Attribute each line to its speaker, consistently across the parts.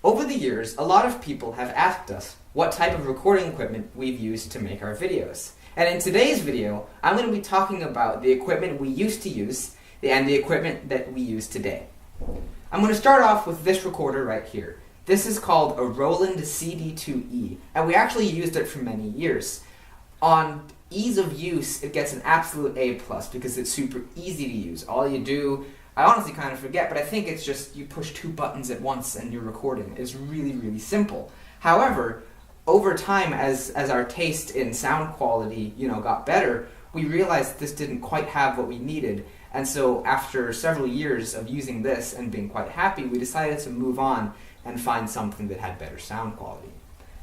Speaker 1: Over the years, a lot of people have asked us what type of recording equipment we've used to make our videos. And in today's video, I'm going to be talking about the equipment we used to use and the equipment that we use today. I'm going to start off with this recorder right here. This is called a Roland CD2E, and we actually used it for many years. On ease of use, it gets an absolute A+ because it's super easy to use. All you do, I honestly kind of forget, but I think it's just you push 2 buttons at once and you're recording. It's really, really simple. However, over time, as our taste in sound quality, got better, we realized this didn't quite have what we needed. And so after several years of using this and being quite happy, we decided to move on and find something that had better sound quality.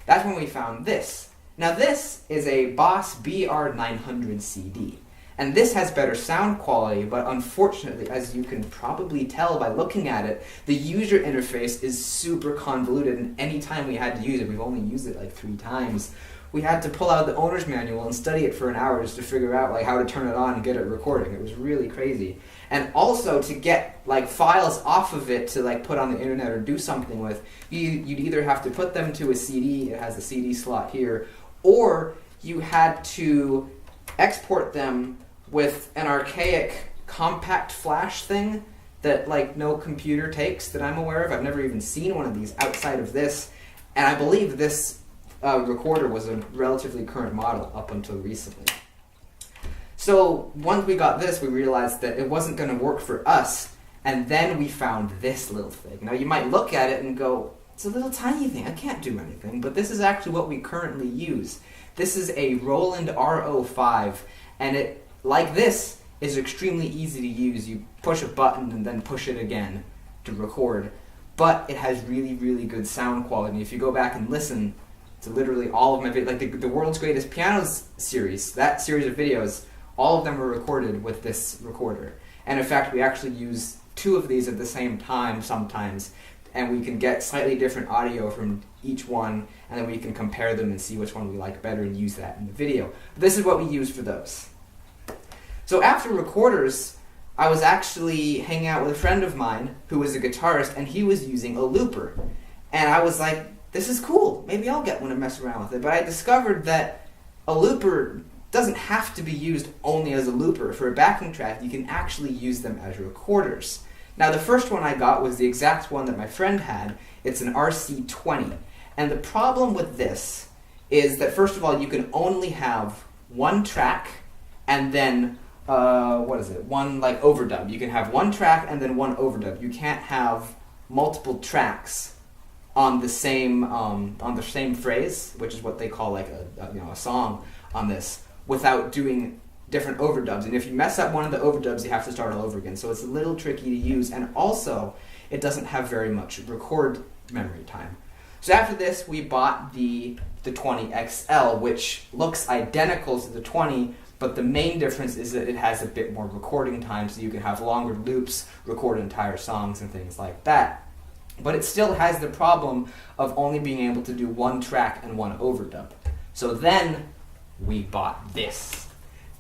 Speaker 1: That's when we found this. Now this is a Boss BR900 CD. And this has better sound quality, but unfortunately, as you can probably tell by looking at it, the user interface is super convoluted, and any time we had to use it, we've only used it like 3 times, we had to pull out the owner's manual and study it for an hour just to figure out how to turn it on and get it recording. It was really crazy. And also to get files off of it to put on the internet or do something with, you'd either have to put them to a CD, it has a CD slot here, or you had to export them with an archaic compact flash thing that no computer takes that I'm aware of. I've never even seen one of these outside of this, and I believe this recorder was a relatively current model up until recently. So once we got this, we realized that it wasn't going to work for us, and then we found this little thing. Now you might look at it and go, it's a little tiny thing, I can't do anything, but this is actually what we currently use. This is a Roland R05, and it, like this, is extremely easy to use. You push a button and then push it again to record, but it has really, really good sound quality. If you go back and listen to literally all of my videos, the World's Greatest Pianos series, that series of videos, all of them were recorded with this recorder. And in fact, we actually use 2 of these at the same time sometimes, and we can get slightly different audio from each one, and then we can compare them and see which one we like better and use that in the video. But this is what we use for those. So after recorders, I was actually hanging out with a friend of mine who was a guitarist, and he was using a looper. And I was like, this is cool, maybe I'll get one and mess around with it. But I discovered that a looper doesn't have to be used only as a looper. For a backing track, you can actually use them as recorders. Now the first one I got was the exact one that my friend had. It's an RC20. And the problem with this is that first of all, you can only have 1 track and then, one overdub. You can have 1 track and then 1 overdub. You can't have multiple tracks on the same phrase, which is what they call a song on this, without doing different overdubs. And if you mess up one of the overdubs, you have to start all over again. So it's a little tricky to use, and also it doesn't have very much record memory time. So after this, we bought the 20XL, which looks identical to the 20, but the main difference is that it has a bit more recording time, so you can have longer loops, record entire songs and things like that. But it still has the problem of only being able to do 1 track and 1 overdub. So then we bought this.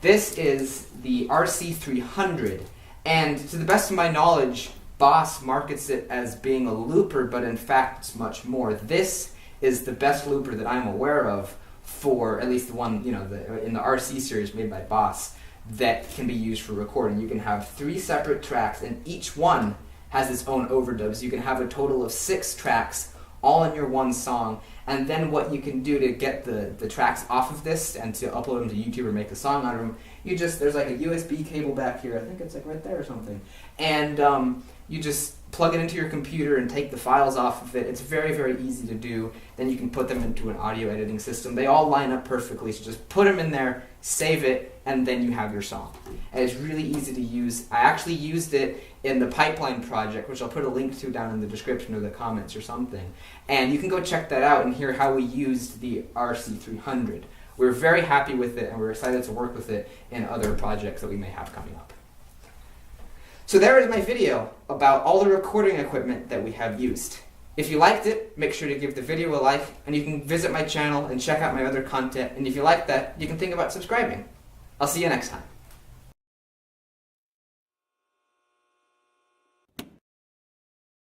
Speaker 1: This is the RC300, and to the best of my knowledge, Boss markets it as being a looper, but in fact it's much more. This is the best looper that I'm aware of for, at least the one in the RC series made by Boss, that can be used for recording. You can have 3 separate tracks, and each one has its own overdubs. You can have a total of 6 tracks all in your one song, and then what you can do to get the tracks off of this and to upload them to YouTube or make a song out of them, there's a USB cable back here, I think it's right there or something, and you just plug it into your computer and take the files off of it. It's very, very easy to do. Then you can put them into an audio editing system. They all line up perfectly, so just put them in there, save it, and then you have your song. And it's really easy to use. I actually used it in the Pipeline project, which I'll put a link to down in the description or the comments or something. And you can go check that out and hear how we used the RC300. We're very happy with it, and we're excited to work with it in other projects that we may have coming up. So there is my video about all the recording equipment that we have used. If you liked it, make sure to give the video a like, and you can visit my channel and check out my other content, and if you like that, you can think about subscribing. I'll see you next time.